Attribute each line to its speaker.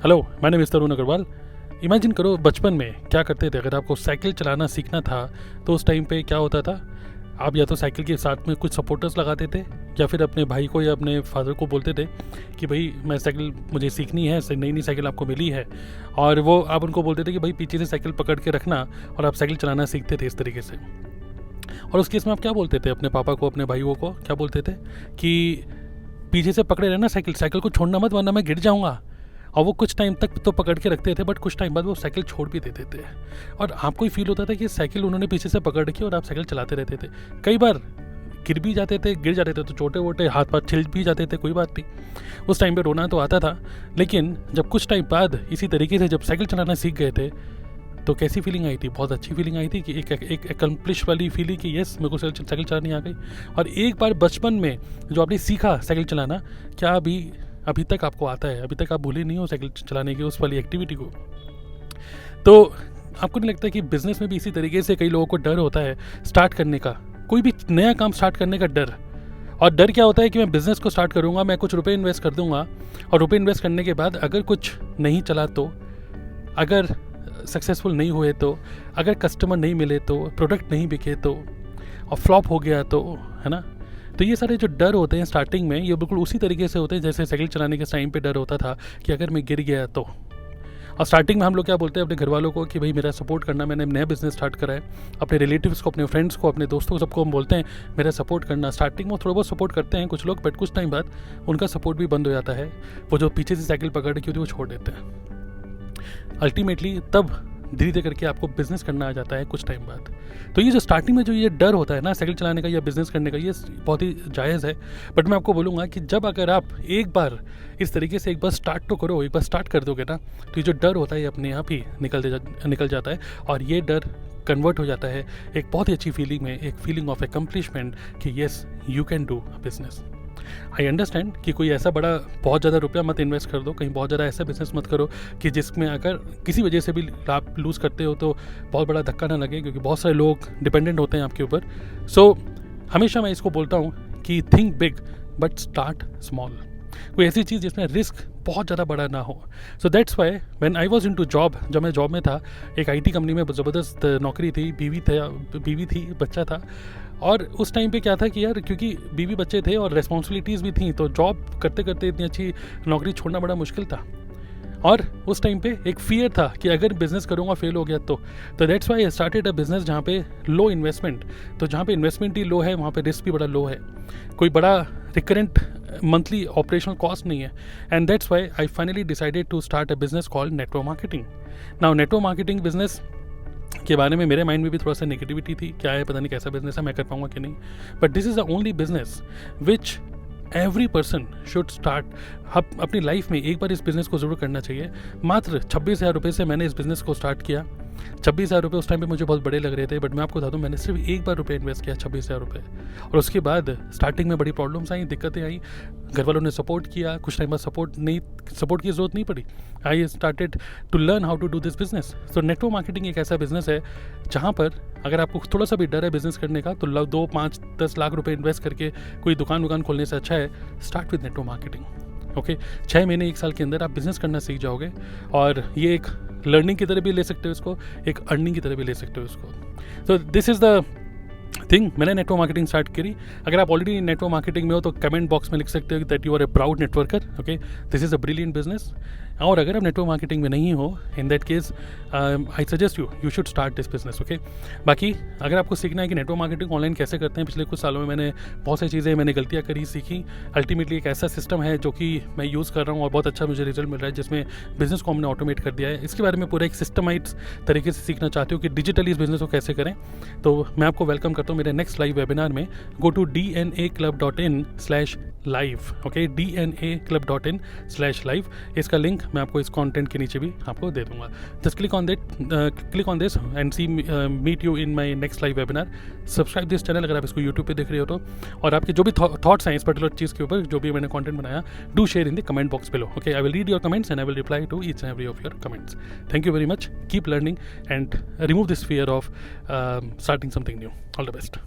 Speaker 1: Hello, my name is Tarun Agarwal. Imagine करो बचपन में क्या करते थे। अगर आपको साइकिल चलाना सीखना था तो उस टाइम पे क्या होता था, आप या तो साइकिल के साथ में कुछ सपोर्टर्स लगाते थे या फिर अपने भाई को या अपने फादर को बोलते थे कि भाई मैं साइकिल मुझे सीखनी है, नई नई साइकिल आपको मिली है, और वो आप उनको बोलते थे कि भाई पीछे से साइकिल पकड़ के रखना, और आप साइकिल चलाना सीखते थे इस तरीके से। और उस केस में आप क्या बोलते थे अपने पापा को, अपने भाइयों को क्या बोलते थे कि पीछे से पकड़े रहना साइकिल, साइकिल को छोड़ना मत वरना मैं गिर जाऊँगा। और वो कुछ टाइम तक तो पकड़ के रखते थे, बट कुछ टाइम बाद वो साइकिल छोड़ भी देते थे और आपको ही फील होता था कि साइकिल उन्होंने पीछे से पकड़ रखी और आप साइकिल चलाते रहते थे। कई बार गिर जाते थे तो छोटे वोटे हाथ पाथ छिल भी जाते थे, कोई बात नहीं, उस टाइम पे रोना तो आता था। लेकिन जब कुछ टाइम बाद इसी तरीके से जब साइकिल चलाना सीख गए थे तो कैसी फीलिंग आई थी? बहुत अच्छी फीलिंग आई थी कि एक एकम्प्लिश वाली फीलिंग कि यस मेरे को साइकिल चलानी आ गई। और एक बार बचपन में जो आपने सीखा साइकिल चलाना, क्या अभी तक आपको आता है? अभी तक आप भूले नहीं हो साइकिल चलाने की उस वाली एक्टिविटी को? तो आपको नहीं लगता कि बिजनेस में भी इसी तरीके से कई लोगों को डर होता है स्टार्ट करने का, कोई भी नया काम स्टार्ट करने का डर? और डर क्या होता है कि मैं बिज़नेस को स्टार्ट करूँगा, मैं कुछ रुपए इन्वेस्ट कर दूँगा, और रुपए इन्वेस्ट करने के बाद अगर कुछ नहीं चला तो, अगर सक्सेसफुल नहीं हुए तो, अगर कस्टमर नहीं मिले तो, प्रोडक्ट नहीं बिके तो, और फ्लॉप हो गया तो, है ना? तो ये सारे जो डर होते हैं स्टार्टिंग में, ये बिल्कुल उसी तरीके से होते हैं जैसे साइकिल चलाने के टाइम पे डर होता था कि अगर मैं गिर गया तो। और स्टार्टिंग में हम लोग क्या बोलते हैं अपने घर वालों को कि भाई मेरा सपोर्ट करना, मैंने नया बिजनेस स्टार्ट करा है। अपने रिलेटिव्स को, अपने फ्रेंड्स को, अपने दोस्तों को, सबको हम बोलते हैं मेरा सपोर्ट करना। स्टार्टिंग में थोड़ा बहुत सपोर्ट करते हैं कुछ लोग, बट कुछ टाइम बाद उनका सपोर्ट भी बंद हो जाता है। वो जो पीछे से साइकिल पकड़ के वो छोड़ देते हैं। अल्टीमेटली तब धीरे धीरे करके आपको बिजनेस करना आ जाता है कुछ टाइम बाद। तो ये जो स्टार्टिंग में जो ये डर होता है ना साइकिल चलाने का या बिजनेस करने का, ये बहुत ही जायज़ है। बट मैं आपको बोलूँगा कि जब अगर आप एक बार इस तरीके से एक बार स्टार्ट तो करो, एक बार स्टार्ट कर दोगे ना, तो ये जो डर होता है ये अपने आप ही निकल जाता है, और ये डर कन्वर्ट हो जाता है एक बहुत ही अच्छी फीलिंग में, एक फीलिंग ऑफ एकम्प्लिशमेंट कि yes you can do a business. I understand कि कोई ऐसा बड़ा बहुत ज़्यादा रुपया मत इन्वेस्ट कर दो, कहीं बहुत ज़्यादा ऐसा बिजनेस मत करो कि जिसमें अगर किसी वजह से भी आप लूज़ करते हो तो बहुत बड़ा धक्का ना लगे, क्योंकि बहुत सारे लोग डिपेंडेंट होते हैं आपके ऊपर। सो हमेशा मैं इसको बोलता हूँ कि think big but start small. कोई ऐसी चीज़ जिसमें रिस्क बहुत ज़्यादा बड़ा ना हो। So that's why when I was into job, जब मैं जॉब में था, एक आईटी कंपनी में ज़बरदस्त नौकरी थी, बीवी थी, बच्चा था। और उस टाइम पे क्या था कि यार क्योंकि बीवी बच्चे थे और रेस्पॉन्सिबिलिटीज़ भी थी, तो जॉब करते करते इतनी अच्छी नौकरी छोड़ना बड़ा मुश्किल था। और उस टाइम पे एक फियर था कि अगर बिज़नेस करूँगा फेल हो गया तो that's why I started a business जहाँ पे लो इन्वेस्टमेंट। तो जहाँ पे इन्वेस्टमेंट ही लो है वहाँ पे रिस्क भी बड़ा लो है, कोई बड़ा रिकरेंट मंथली ऑपरेशनल कॉस्ट नहीं है। And that's why I finally decided to start a business called network marketing. Now network marketing business के बारे में मेरे माइंड में भी थोड़ा सा नेगेटिविटी थी, क्या है पता नहीं कैसा बिजनेस है, मैं कर पाऊंगा कि नहीं। But this is the only business which every person should start. अपनी लाइफ में एक बार इस बिज़नेस को ज़रूर करना चाहिए। मात्र 26,000 रुपये से मैंने इस बिज़नेस को स्टार्ट किया। 26,000 रुपये उस टाइम पे मुझे बहुत बड़े लग रहे थे, बट मैं आपको बता दूं मैंने सिर्फ एक बार रुपये इन्वेस्ट किया, 26,000 रुपये। और उसके बाद स्टार्टिंग में बड़ी प्रॉब्लम्स आई, दिक्कतें आई, घर वालों ने सपोर्ट किया, कुछ टाइम बाद सपोर्ट की ज़रूरत नहीं पड़ी। I started to learn how to do this business. तो नेटवर्क मार्केटिंग एक ऐसा बिजनेस है जहाँ पर अगर आपको थोड़ा सा भी डर है बिजनेस करने का, तो 2, 5, 10 लाख रुपए इन्वेस्ट करके कोई दुकान खोलने से अच्छा है start with network marketing. Okay, 6 महीने 1 साल के अंदर आप बिजनेस करना सीख जाओगे, और ये एक लर्निंग की तरह भी ले सकते हो इसको, एक अर्निंग की तरह भी ले सकते हो इसको। तो दिस इज़ द थिंग, मैंने नेटवर्क मार्केटिंग स्टार्ट करी। अगर आप ऑलरेडी नेटवर्क मार्केटिंग में हो तो कमेंट बॉक्स में लिख सकते हो that you are a proud networker. Okay, this is a brilliant business. और अगर आप नेटवर्क मार्केटिंग में नहीं हो, in that case I suggest you should start this business. Okay, बाकी अगर आपको सीखना है कि नेटवर्क मार्केटिंग ऑनलाइन कैसे करते हैं, पिछले कुछ सालों में मैंने बहुत सारी चीज़ें, मैंने गलतियाँ करी, सीखी। अल्टीमेटली एक ऐसा सिस्टम है जो कि मैं यूज़ कर रहा हूँ और बहुत अच्छा मुझे रिजल्ट मिल रहा है, जिसमें बिजनेस को हमने ऑटोमेट कर दिया है। इसके बारे में पूरा एक सिस्टमाइज तरीके से सीखना चाहते हो कि डिजिटली इस बिजनेस को कैसे करें, तो मैं आपको वेलकम करता हूँ मेरे नेक्स्ट लाइव वेबिनार में। Go to dnaclub.in/live। Okay, dnaclub.in/live। इसका लिंक मैं आपको इस कंटेंट के नीचे भी आपको दे दूंगा। Just click on this and see meet you in my next live webinar. Subscribe this channel अगर आप इसको यूट्यूब पे देख रहे हो तो, और आपके जो भी थॉट्स हैं इस पर्टिकुलर चीज़ के ऊपर, जो भी मैंने कंटेंट बनाया, do share in the comment box below. Okay, I will read your comments and I will reply to each and every of your comments. Thank you very much, keep learning and remove this fear of starting something new. All the best.